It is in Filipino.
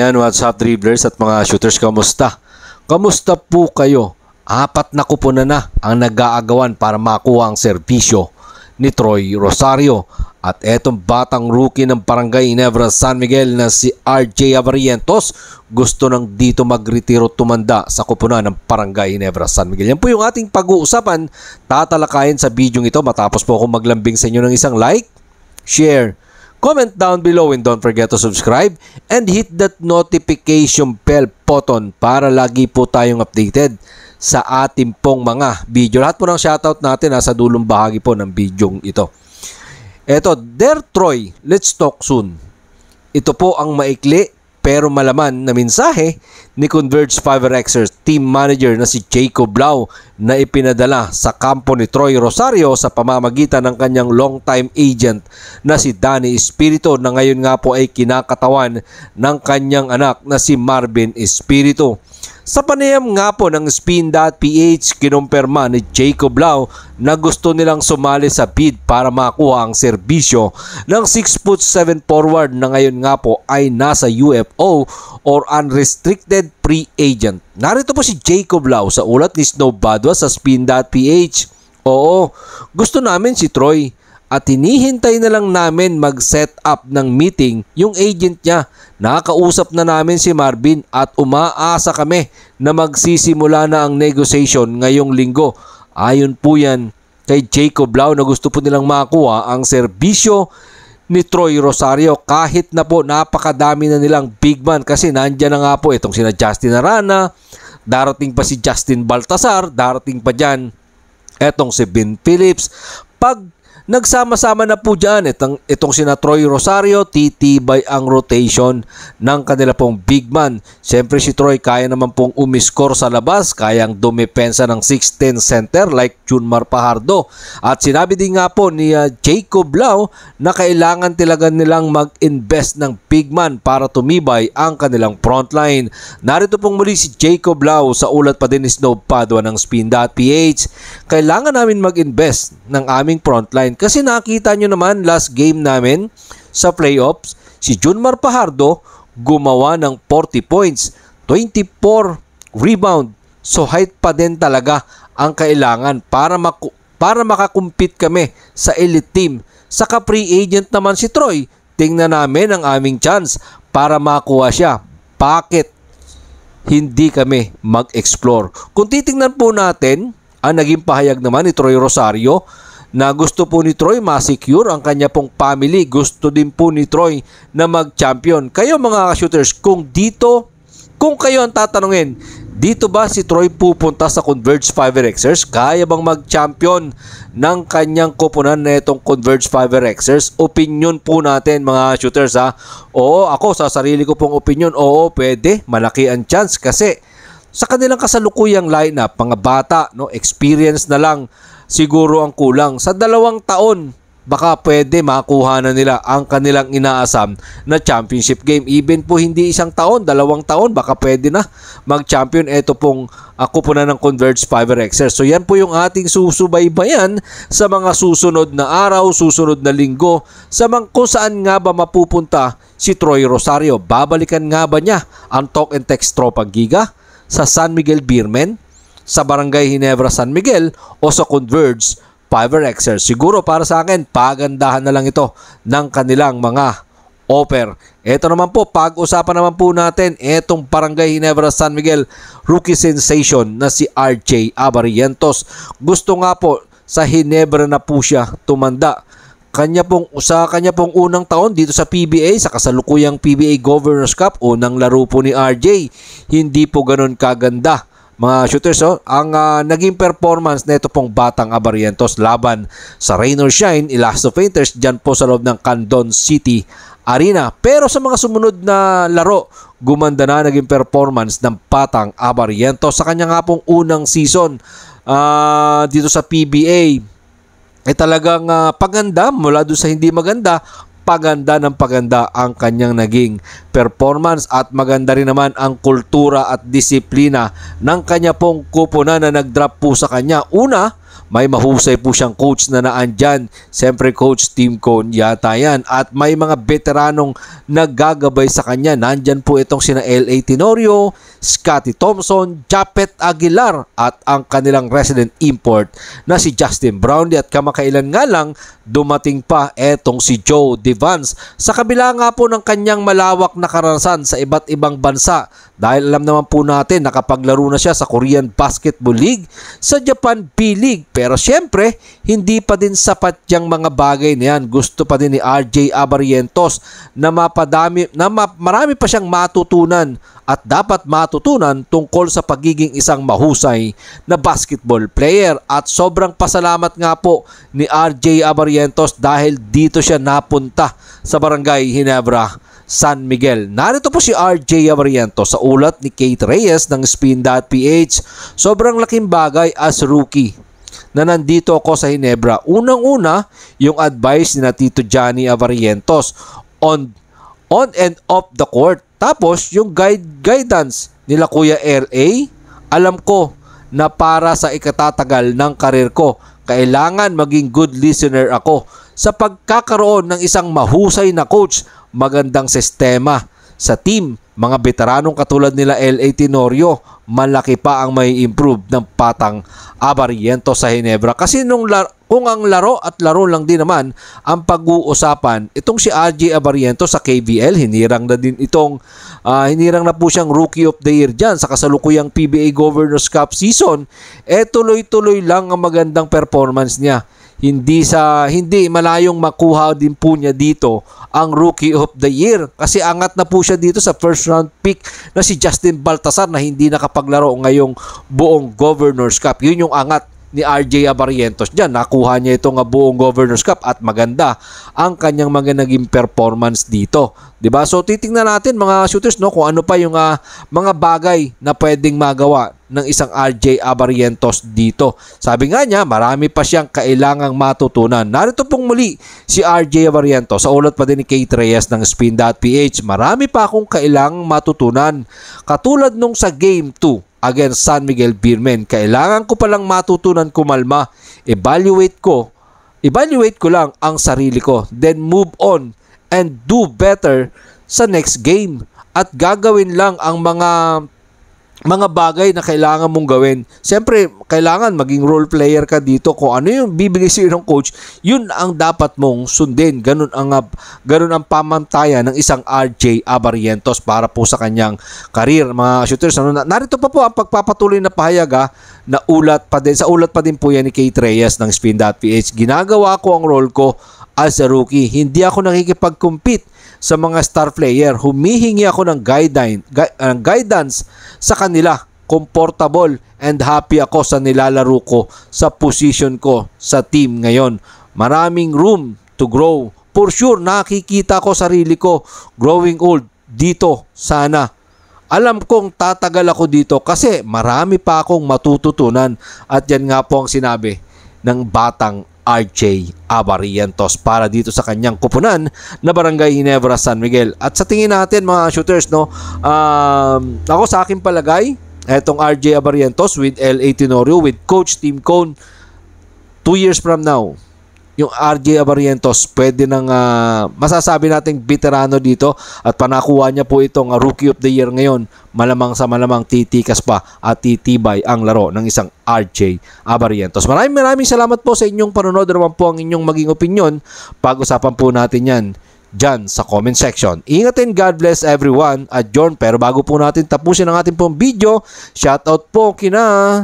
Ayan, what's up dribblers at mga shooters, kamusta? Kamusta po kayo? 4 na kuponan na ang nag-aagawan para makuha ang serbisyo ni Troy Rosario. At etong batang rookie ng Barangay Ginebra San Miguel na si RJ Abarientos gusto nang dito magretiro tumanda sa kuponan ng Barangay Ginebra San Miguel. Yan po yung ating pag-uusapan, tatalakayin sa video ito matapos po akong maglambing sa inyo ng isang like, share, comment down below, and don't forget to subscribe and hit that notification bell button para lagi po tayong updated sa ating pong mga video. Lahat po ng shoutout natin nasa dulong bahagi po ng video ito. Eto, Dear Troy, let's talk soon. Ito po ang maikli pero malaman na mensahe ni Converge Fiverexers team manager na si Jacob Lau na ipinadala sa kampo ni Troy Rosario sa pamamagitan ng kanyang long-time agent na si Danny Espiritu, na ngayon nga po ay kinakatawan ng kanyang anak na si Marvin Espiritu. Sa panayam nga po ng Spin.ph, kinumpirma ni Jacob Lau na gusto nilang sumali sa bid para makuha ang serbisyo ng 6'7" forward na ngayon nga po ay nasa UFO or unrestricted free agent. Narito po si Jacob Lau sa ulat ni Snow Badwa sa Spin.ph. Oo, gusto namin si Troy at hinihintay na lang namin mag-set up ng meeting yung agent niya. Nakakausap na namin si Marvin at umaasa kami na magsisimula na ang negotiation ngayong linggo. Ayon po yan kay Jacob Lau na gusto po nilang makuha ang serbisyo ni Troy Rosario kahit na po napakadami na nilang big man, kasi nandyan na nga po itong sina Justin Arana, darating pa si Justin Baltasar, darating pa dyan etong si Ben Phillips. Pag nagsama-sama na po dyan itong sina Troy Rosario, titibay ang rotation ng kanila pong big man. Siyempre si Troy kaya naman pong umiscore sa labas, kayang dumepensa ng 6'10" center like Junmar Fajardo. At sinabi din nga po ni Jacob Lau na kailangan talaga nilang mag-invest ng big man para tumibay ang kanilang frontline. Narito pong muli si Jacob Lau sa ulat pa din ni Snow Padua ng Spin.ph. Kailangan namin mag-invest ng aming frontline kasi nakita nyo naman last game namin sa playoffs, si Junmar Fajardo gumawa ng 40 points, 24 rebound. So height pa din talaga ang kailangan para makakumpit kami sa elite team. Saka free agent naman si Troy, tingnan namin ang aming chance para makuha siya. Bakit hindi kami mag-explore? Kung titingnan po natin ang naging pahayag naman ni Troy Rosario, na gusto po ni Troy ma-secure ang kanya pong family. Gusto din po ni Troy na mag-champion. Kayo mga shooters, kung kayo ang tatanungin, dito ba si Troy pupunta sa Converge Fiverexers? Kaya bang mag-champion ng kanyang koponan na itong Converge Fiverexers? Opinion po natin mga shooters ha. Oo, ako sa sarili ko pong opinion, oo, pwede, malaki ang chance kasi sa kanilang kasalukuyang lineup, mga bata, no, experience na lang siguro ang kulang. Sa 2 taon, baka pwede makuha na nila ang kanilang inaasam na championship game. Even po hindi 1 taon, 2 taon, baka pwede na mag-champion ito pong kuponan ng Converge Fiverexers. So yan po yung ating susubaybayan sa mga susunod na araw, susunod na linggo, kung saan nga ba mapupunta si Troy Rosario. Babalikan nga ba niya ang Talk and Text Tropang Giga sa San Miguel Beermen, sa Barangay Ginebra San Miguel, o sa Converge Fiverexers? Siguro para sa akin, pagandahan na lang ito ng kanilang mga offer. Ito naman po, pag-usapan naman po natin itong Barangay Ginebra San Miguel rookie sensation na si RJ Abarientos. Gusto nga po sa Ginebra na po siya tumanda. Sa kanya pong unang taon dito sa PBA, sa kasalukuyang PBA Governors Cup, unang laro po ni RJ, hindi po ganun kaganda mga shooters. Ang naging performance na ito pong batang Abarientos laban sa Rain or Shine, Elasto Painters, dyan po sa loob ng Candon City Arena. Pero sa mga sumunod na laro, gumanda na naging performance ng batang Abarientos. Sa kanya nga pong unang season dito sa PBA, ay talagang paganda mula doon sa hindi maganda. Paganda ng paganda ang kanyang naging performance, at maganda rin naman ang kultura at disiplina ng kanya pong kuponan na nag-drop po sa kanya. Una, May mahusay po siyang coach na naandyan. Siyempre Coach Tim Cone yata yan. At may mga veteranong naggagabay sa kanya. Nandyan po itong sina L.A. Tenorio, Scotty Thompson, Japet Aguilar at ang kanilang resident import na si Justin Brownlee. At kamakailan nga lang dumating pa etong si Joe Devance. Sa kabila nga po ng kanyang malawak na karanasan sa iba't ibang bansa, dahil alam naman po natin nakapaglaro na siya sa Korean Basketball League, sa Japan B-League, pero syempre hindi pa din sapat yung mga bagay na yan. Gusto pa din ni RJ Abarrientos na marami pa siyang matutunan at dapat matutunan tungkol sa pagiging isang mahusay na basketball player. At sobrang pasalamat nga po ni RJ Abarrientos dahil dito siya napunta sa Barangay Ginebra, San Miguel. Narito po si RJ Abarrientos sa ulat ni Kate Reyes ng Spin.ph. Sobrang laking bagay as rookie na nandito ako sa Ginebra. Unang-una, yung advice ni na Tito Johnny Abarrientos on and off the court. Tapos, yung guidance nila Kuya L.A., alam ko na para sa ikatatagal ng karir ko, kailangan maging good listener ako sa pagkakaroon ng isang mahusay na coach, magandang sistema sa team. Mga veteranong katulad nila L.A. Tenorio, malaki pa ang may improve ng Patang Abarrientos sa Ginebra. Kasi kung ang laro at laro lang din naman ang pag-uusapan, itong si RJ Abarrientos sa KBL, hinirang na po siyang Rookie of the Year dyan sa kasalukuyang PBA Governors Cup season. Tuloy-tuloy lang ang magandang performance niya. Hindi malayong makuha din po niya dito ang Rookie of the Year, kasi angat na po siya dito sa first round pick na si Justin Baltasar na hindi nakapaglaro ngayong buong Governors Cup. Yun yung angat ni RJ Abarrientos dyan. Nakuha niya itong buong Governors Cup at maganda ang kanyang naging performance dito. Diba? So titingnan natin mga shooters, no, kung ano pa yung mga bagay na pwedeng magawa ng isang RJ Abarrientos dito. Sabi nga niya, marami pa siyang kailangang matutunan. Narito pong muli si RJ Abarrientos sa ulat pa din ni Kate Reyes ng Spin.ph. Marami pa akong kailangang matutunan. Katulad nung sa Game 2 against San Miguel Beermen, kailangan ko palang matutunan kumalma. Evaluate ko lang ang sarili ko, then move on and do better sa next game. At gagawin lang ang mga bagay na kailangan mong gawin. Siyempre, kailangan maging role player ka dito. Kung ano yung bibigay sa'yo ng coach, yun ang dapat mong sundin. Ganun ang pamantayan ng isang RJ Abarrientos para po sa kanyang career. Mga shooters, narito pa po ang pagpapatuloy na pahayag na sa ulat pa din po yan ni Kate Reyes ng Spin.ph. Ginagawa ko ang role ko as a rookie. Hindi ako nakikipag-compete sa mga star player. Humihingi ako ng guidance sa kanila. Comfortable and happy ako sa nilalaro ko, sa position ko sa team ngayon. Maraming room to grow. For sure, nakikita ko sarili ko growing old dito sana. Alam kong tatagal ako dito kasi marami pa akong matututunan. At yan nga po ang sinabi ng batang RJ Abarrientos para dito sa kanyang kupunan na Barangay Ginebra, San Miguel. At sa tingin natin mga shooters, no, ako sa akin palagay, etong RJ Abarrientos with L.A. Tenorio, with Coach Tim Cone, 2 years from now, yung RJ Abarrientos pwede nang masasabi nating veterano dito at panakuha niya po itong Rookie of the Year ngayon. Malamang sa malamang titikas pa at titibay ang laro ng isang RJ Abarrientos. Maraming salamat po sa inyong panonood. Naman po ang inyong maging opinion. Pag-usapan po natin yan dyan sa comment section. Ingatin, God bless everyone. At John, pero bago po natin tapusin ang ating pong video, shoutout po kina